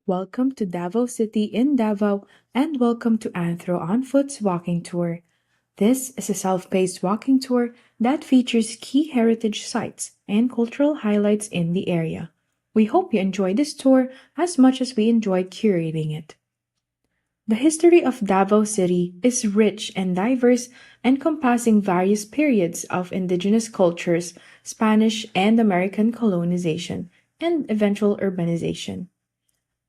Welcome to Davao City in Davao and welcome to Anthro on Foot's walking tour. This is a self-paced walking tour that features key heritage sites and cultural highlights in the area. We hope you enjoy this tour as much as we enjoyed curating it. The history of Davao City is rich and diverse, encompassing various periods of indigenous cultures, Spanish and American colonization, and eventual urbanization.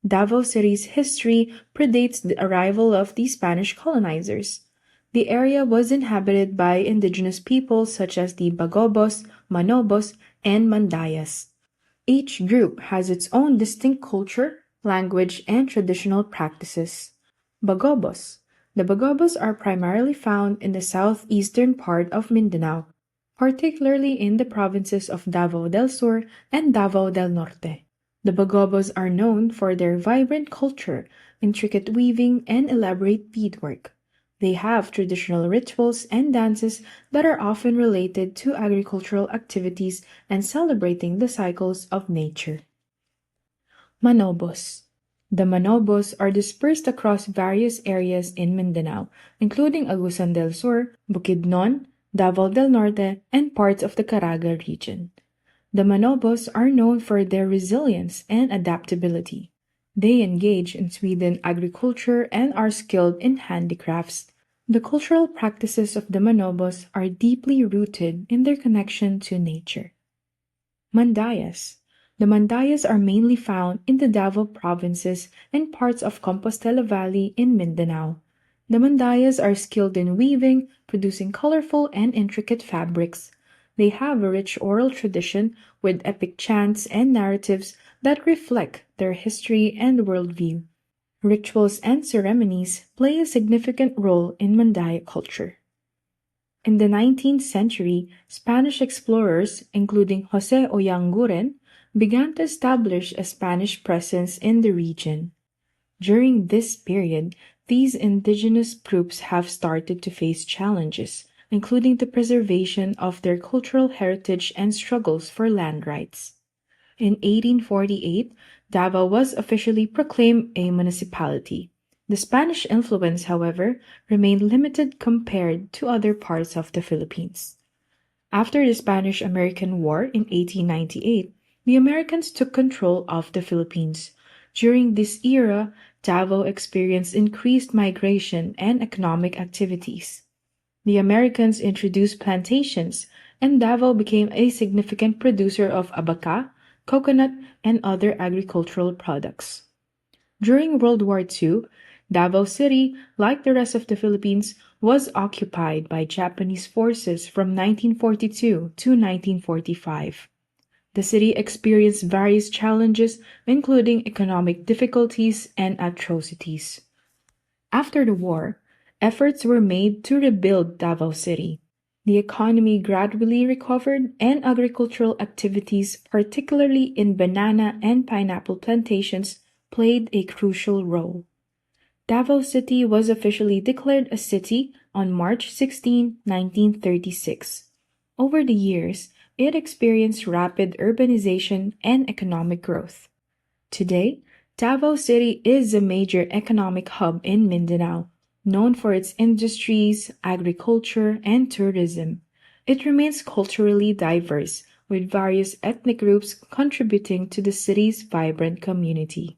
Davao City's history predates the arrival of the Spanish colonizers. The area was inhabited by indigenous peoples such as the Bagobos, Manobos, and Mandayas. Each group has its own distinct culture, language, and traditional practices. Bagobos. The Bagobos are primarily found in the southeastern part of Mindanao, particularly in the provinces of Davao del Sur and Davao del Norte. The Bagobos are known for their vibrant culture, intricate weaving, and elaborate beadwork. They have traditional rituals and dances that are often related to agricultural activities and celebrating the cycles of nature. Manobos. The Manobos are dispersed across various areas in Mindanao, including Agusan del Sur, Bukidnon, Davao del Norte, and parts of the Caraga region. The Manobos are known for their resilience and adaptability. They engage in Sweden agriculture and are skilled in handicrafts. The cultural practices of the Manobos are deeply rooted in their connection to nature. Mandayas. The Mandayas are mainly found in the Davao provinces and parts of Compostela Valley in Mindanao. The Mandayas are skilled in weaving, producing colorful and intricate fabrics. They have a rich oral tradition with epic chants and narratives that reflect their history and worldview. Rituals and ceremonies play a significant role in Mandaya culture. In the 19th century, Spanish explorers, including Jose Oyanguren, began to establish a Spanish presence in the region. During this period, these indigenous groups have started to face challenges, including the preservation of their cultural heritage and struggles for land rights. In 1848, Davao was officially proclaimed a municipality. The Spanish influence, however, remained limited compared to other parts of the Philippines. After the Spanish-American War in 1898, the Americans took control of the Philippines. During this era, Davao experienced increased migration and economic activities. The Americans introduced plantations, and Davao became a significant producer of abaca, coconut, and other agricultural products. During World War II, Davao City, like the rest of the Philippines, was occupied by Japanese forces from 1942 to 1945. The city experienced various challenges, including economic difficulties and atrocities. After the war, efforts were made to rebuild Davao City. The economy gradually recovered and agricultural activities, particularly in banana and pineapple plantations, played a crucial role. Davao City was officially declared a city on March 16, 1936. Over the years, it experienced rapid urbanization and economic growth. Today, Davao City is a major economic hub in Mindanao, known for its industries, agriculture, and tourism. It remains culturally diverse, with various ethnic groups contributing to the city's vibrant community.